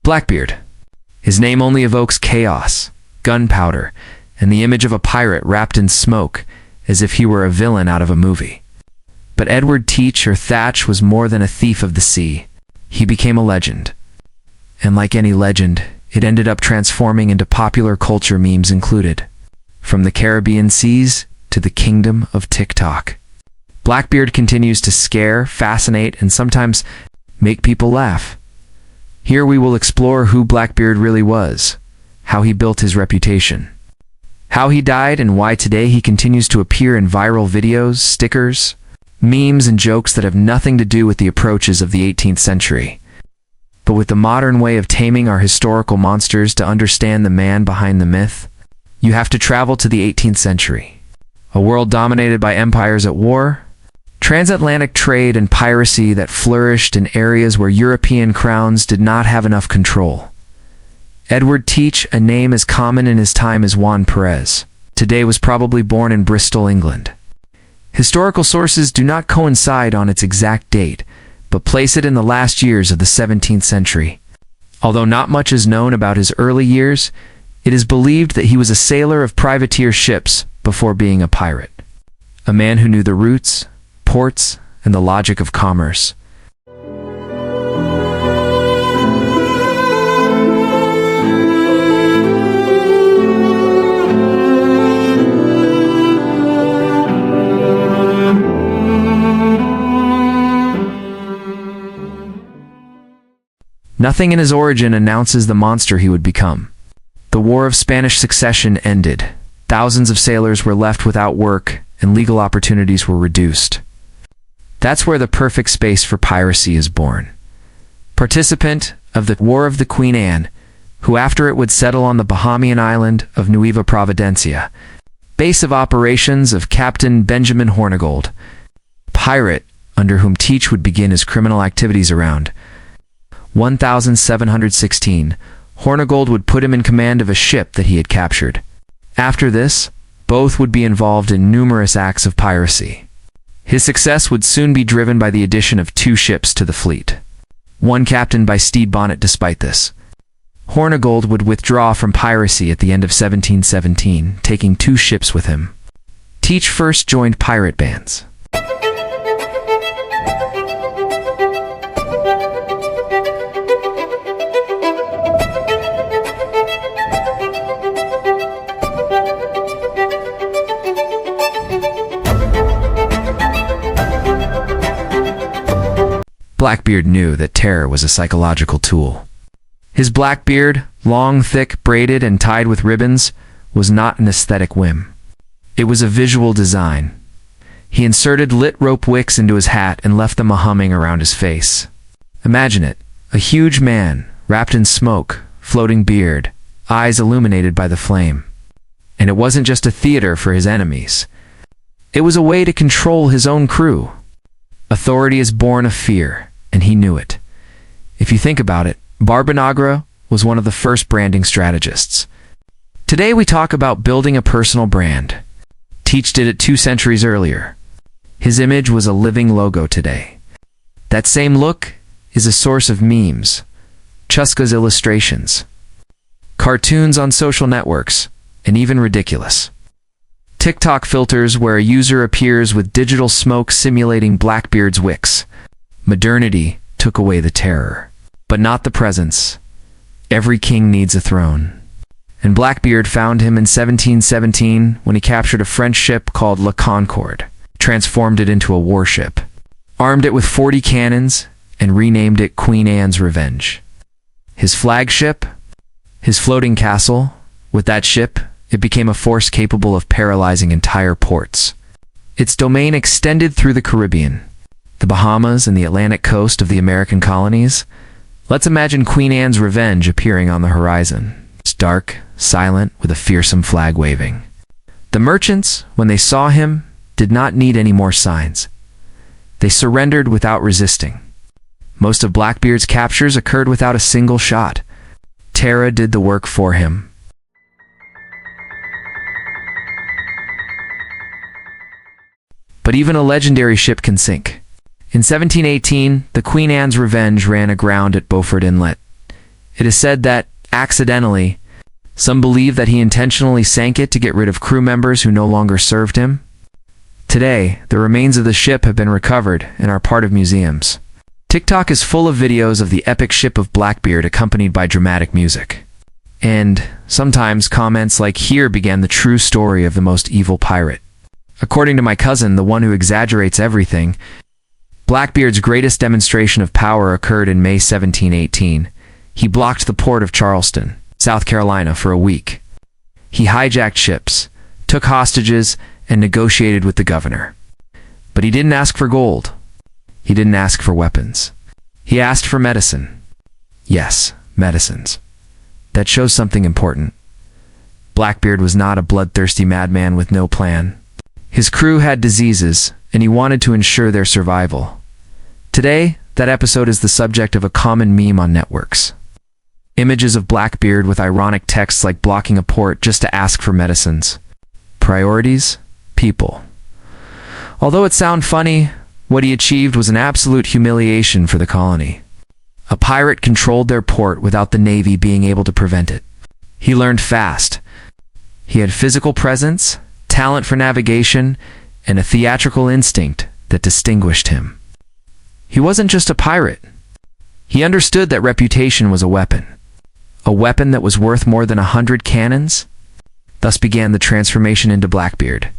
Blackbeard. His name only evokes chaos, gunpowder, and the image of a pirate wrapped in smoke, as if he were a villain out of a movie. But Edward Teach, or Thatch, was more than a thief of the sea. He became a legend. And like any legend, it ended up transforming into popular culture, memes included. From the Caribbean seas to the kingdom of TikTok. Blackbeard continues to scare, fascinate, and sometimes make people laugh. Here we will explore who Blackbeard really was, how he built his reputation, how he died, and why today he continues to appear in viral videos, stickers, memes, and jokes that have nothing to do with the approaches of the 18th century, but with the modern way of taming our historical monsters. To understand the man behind the myth, you have to travel to the 18th century, a world dominated by empires at war, transatlantic trade, and piracy that flourished in areas where European crowns did not have enough control. Edward Teach, a name as common in his time as Juan Perez, today was probably born in Bristol, England. Historical sources do not coincide on its exact date, but place it in the last years of the 17th century. Although not much is known about his early years, it is believed that he was a sailor of privateer ships before being a pirate. A man who knew the routes, ports, and the logic of commerce. Nothing in his origin announces the monster he would become. The War of Spanish Succession ended. Thousands of sailors were left without work, and legal opportunities were reduced. That's where the perfect space for piracy is born. Participant of the War of the Queen Anne, who after it would settle on the Bahamian island of Nueva Providencia, base of operations of Captain Benjamin Hornigold, pirate under whom Teach would begin his criminal activities around 1716. Hornigold would put him in command of a ship that he had captured. After this, both would be involved in numerous acts of piracy. His success would soon be driven by the addition of 2 ships to the fleet, one captained by Stede Bonnet. Despite this, Hornigold would withdraw from piracy at the end of 1717, taking 2 ships with him. Teach first joined pirate bands. Blackbeard knew that terror was a psychological tool. His black beard, long, thick, braided, and tied with ribbons, was not an aesthetic whim. It was a visual design. He inserted lit rope wicks into his hat and left them humming around his face. Imagine it, a huge man, wrapped in smoke, floating beard, eyes illuminated by the flame. And it wasn't just a theater for his enemies. It was a way to control his own crew. Authority is born of fear, and he knew it. If you think about it, Barbonagra was one of the first branding strategists. Today we talk about building a personal brand. Teach did it 2 centuries earlier. His image was a living logo today. That same look is a source of memes, Chuska's illustrations, cartoons on social networks, and even ridiculous TikTok filters where a user appears with digital smoke simulating Blackbeard's wicks. Modernity took away the terror, but not the presence. Every king needs a throne. And Blackbeard found him in 1717 when he captured a French ship called La Concorde, transformed it into a warship, armed it with 40 cannons, and renamed it Queen Anne's Revenge. His flagship, his floating castle, with that ship, it became a force capable of paralyzing entire ports. Its domain extended through the Caribbean, the Bahamas, and the Atlantic coast of the American colonies. Let's imagine Queen Anne's Revenge appearing on the horizon. It's dark, silent, with a fearsome flag waving. The merchants, when they saw him, did not need any more signs. They surrendered without resisting. Most of Blackbeard's captures occurred without a single shot. Terra did the work for him. But even a legendary ship can sink. In 1718, the Queen Anne's Revenge ran aground at Beaufort Inlet. It is said that, accidentally, some believe that he intentionally sank it to get rid of crew members who no longer served him. Today, the remains of the ship have been recovered and are part of museums. TikTok is full of videos of the epic ship of Blackbeard accompanied by dramatic music. And, sometimes, comments like "Here began the true story of the most evil pirate." According to my cousin, the one who exaggerates everything, Blackbeard's greatest demonstration of power occurred in May 1718. He blocked the port of Charleston, South Carolina, for a week. He hijacked ships, took hostages, and negotiated with the governor. But he didn't ask for gold. He didn't ask for weapons. He asked for medicine. Yes, medicines. That shows something important. Blackbeard was not a bloodthirsty madman with no plan. His crew had diseases, and he wanted to ensure their survival. Today, that episode is the subject of a common meme on networks. Images of Blackbeard with ironic texts like blocking a port just to ask for medicines. Priorities? People. Although it sounds funny, what he achieved was an absolute humiliation for the colony. A pirate controlled their port without the Navy being able to prevent it. He learned fast. He had physical presence, talent for navigation, and a theatrical instinct that distinguished him. He wasn't just a pirate. He understood that reputation was a weapon that was worth more than 100 cannons. Thus began the transformation into Blackbeard.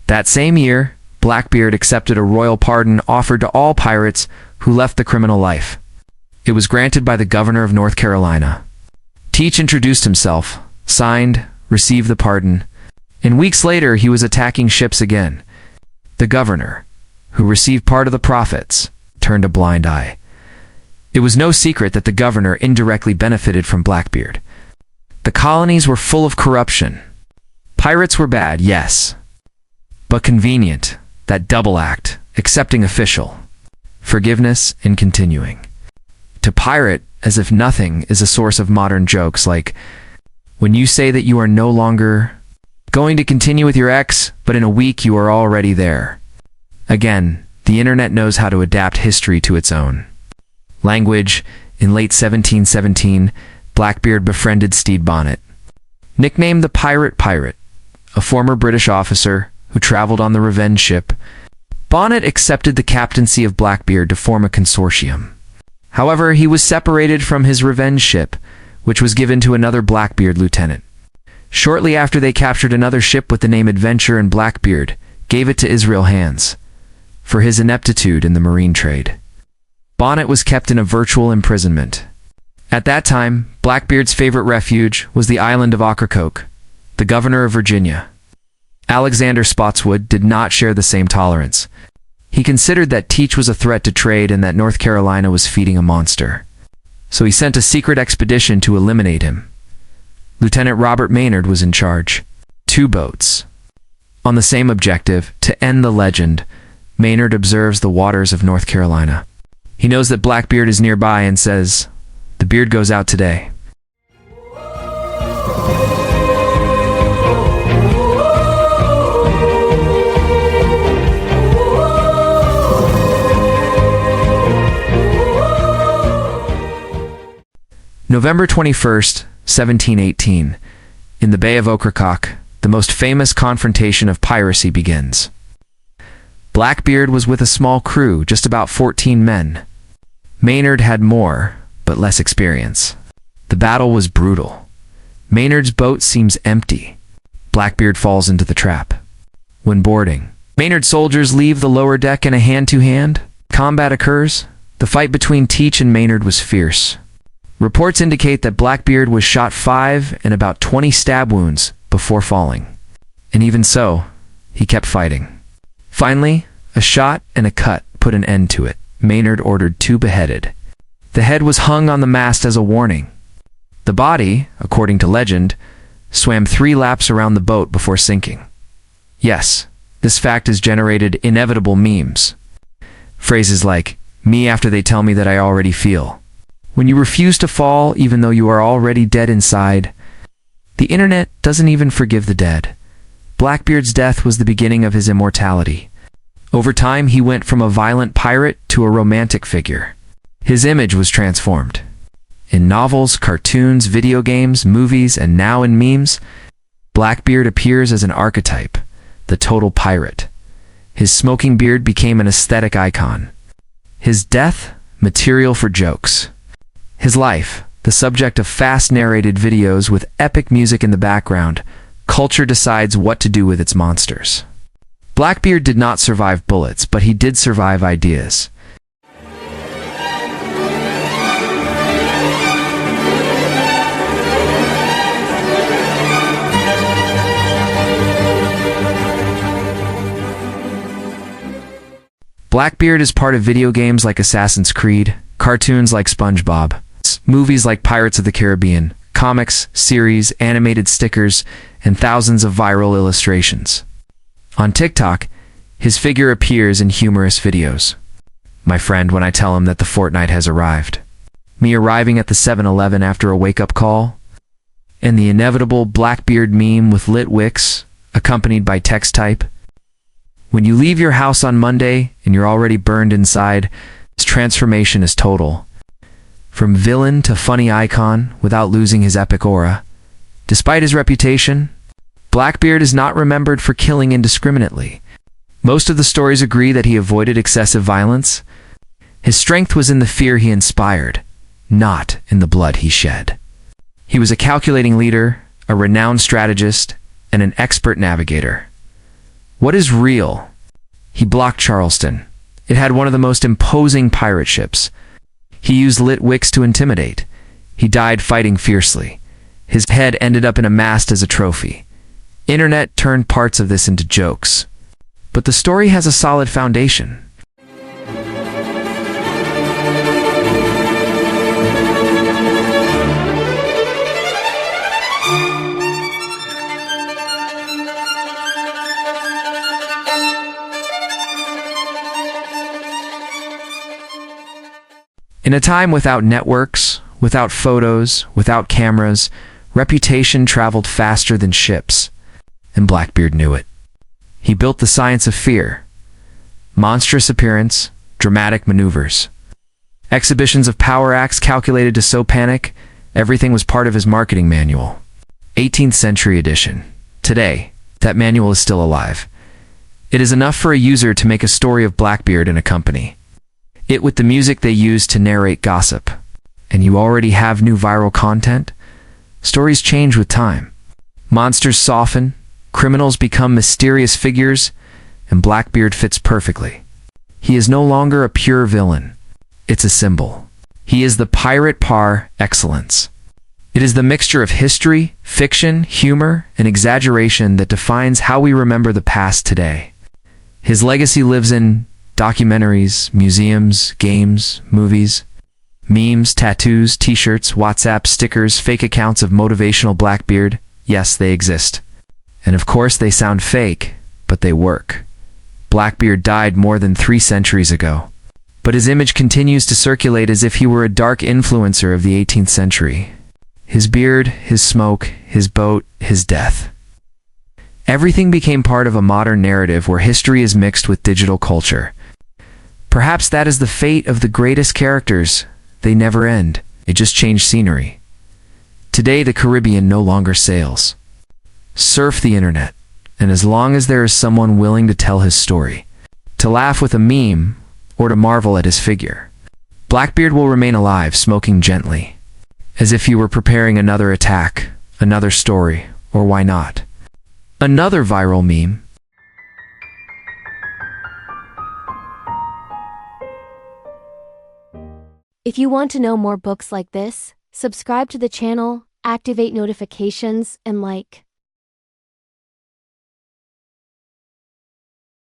That same year, Blackbeard accepted a royal pardon offered to all pirates who left the criminal life. It was granted by the governor of North Carolina. Teach introduced himself, signed, received the pardon, and weeks later he was attacking ships again. The governor, who received part of the profits, turned a blind eye. It was no secret that the governor indirectly benefited from Blackbeard. The colonies were full of corruption. Pirates were bad, yes, but convenient, that double act, accepting official, forgiveness, and continuing. To pirate as if nothing is a source of modern jokes like, when you say that you are no longer going to continue with your ex, but in a week you are already there. Again, the internet knows how to adapt history to its own. Language: in late 1717, Blackbeard befriended Stede Bonnet, nicknamed the Pirate, a former British officer who traveled on the Revenge ship. Bonnet accepted the captaincy of Blackbeard to form a consortium. However, he was separated from his Revenge ship, which was given to another Blackbeard lieutenant. Shortly after, they captured another ship with the name Adventure, and Blackbeard gave it to Israel Hands for his ineptitude in the marine trade. Bonnet was kept in a virtual imprisonment. At that time, Blackbeard's favorite refuge was the island of Ocracoke, the governor of Virginia. Alexander Spotswood did not share the same tolerance. He considered that Teach was a threat to trade and that North Carolina was feeding a monster. So he sent a secret expedition to eliminate him. Lieutenant Robert Maynard was in charge. 2 boats. On the same objective, to end the legend, Maynard observes the waters of North Carolina. He knows that Blackbeard is nearby and says, "The beard goes out today." November 21st, 1718. In the Bay of Ocracoke, the most famous confrontation of piracy begins. Blackbeard was with a small crew, just about 14 men. Maynard had more, but less experience. The battle was brutal. Maynard's boat seems empty. Blackbeard falls into the trap. When boarding, Maynard's soldiers leave the lower deck and a hand-to-hand combat occurs. The fight between Teach and Maynard was fierce. Reports indicate that Blackbeard was shot 5 and about 20 stab wounds before falling. And even so, he kept fighting. Finally, a shot and a cut put an end to it. Maynard ordered 2 beheaded. The head was hung on the mast as a warning. The body, according to legend, swam 3 laps around the boat before sinking. Yes, this fact has generated inevitable memes. Phrases like, "me after they tell me that I already feel." When you refuse to fall even though you are already dead inside. The internet doesn't even forgive the dead. Blackbeard's death was the beginning of his immortality. Over time, he went from a violent pirate to a romantic figure. His image was transformed. In novels, cartoons, video games, movies, and now in memes, Blackbeard appears as an archetype, the total pirate. His smoking beard became an aesthetic icon. His death, material for jokes. His life, the subject of fast-narrated videos with epic music in the background. Culture decides what to do with its monsters. Blackbeard did not survive bullets, but he did survive ideas. Blackbeard is part of video games like Assassin's Creed, cartoons like SpongeBob, movies like Pirates of the Caribbean, comics, series, animated stickers, and thousands of viral illustrations. On TikTok, his figure appears in humorous videos. My friend when I tell him that the fortnight has arrived. Me arriving at the 7-Eleven after a wake-up call. And the inevitable Blackbeard meme with lit wicks, accompanied by text type. When you leave your house on Monday and you're already burned inside, his transformation is total. From villain to funny icon without losing his epic aura. Despite his reputation, Blackbeard is not remembered for killing indiscriminately. Most of the stories agree that he avoided excessive violence. His strength was in the fear he inspired, not in the blood he shed. He was a calculating leader, a renowned strategist, and an expert navigator. What is real? He blocked Charleston. It had one of the most imposing pirate ships. He used lit wicks to intimidate. He died fighting fiercely. His head ended up in a mast as a trophy. Internet turned parts of this into jokes. But the story has a solid foundation. In a time without networks, without photos, without cameras, reputation traveled faster than ships, and Blackbeard knew it. He built the science of fear. Monstrous appearance, dramatic maneuvers. Exhibitions of power acts calculated to sow panic, everything was part of his marketing manual. 18th century edition. Today, that manual is still alive. It is enough for a user to make a story of Blackbeard in a company. It with the music they use to narrate gossip. And you already have new viral content? Stories change with time. Monsters soften, criminals become mysterious figures, and Blackbeard fits perfectly. He is no longer a pure villain. It's a symbol. He is the pirate par excellence. It is the mixture of history, fiction, humor, and exaggeration that defines how we remember the past today. His legacy lives in documentaries, museums, games, movies, memes, tattoos, t-shirts, WhatsApp, stickers, fake accounts of motivational Blackbeard. Yes, they exist. And of course they sound fake, but they work. Blackbeard died more than 3 centuries ago. But his image continues to circulate as if he were a dark influencer of the 18th century. His beard, his smoke, his boat, his death. Everything became part of a modern narrative where history is mixed with digital culture. Perhaps that is the fate of the greatest characters. They never end. They just change scenery. Today, the Caribbean no longer sails. Surf the internet, and as long as there is someone willing to tell his story, to laugh with a meme, or to marvel at his figure, Blackbeard will remain alive, smoking gently, as if he were preparing another attack, another story, or why not, another viral meme. If you want to know more books like this, subscribe to the channel, activate notifications, and like.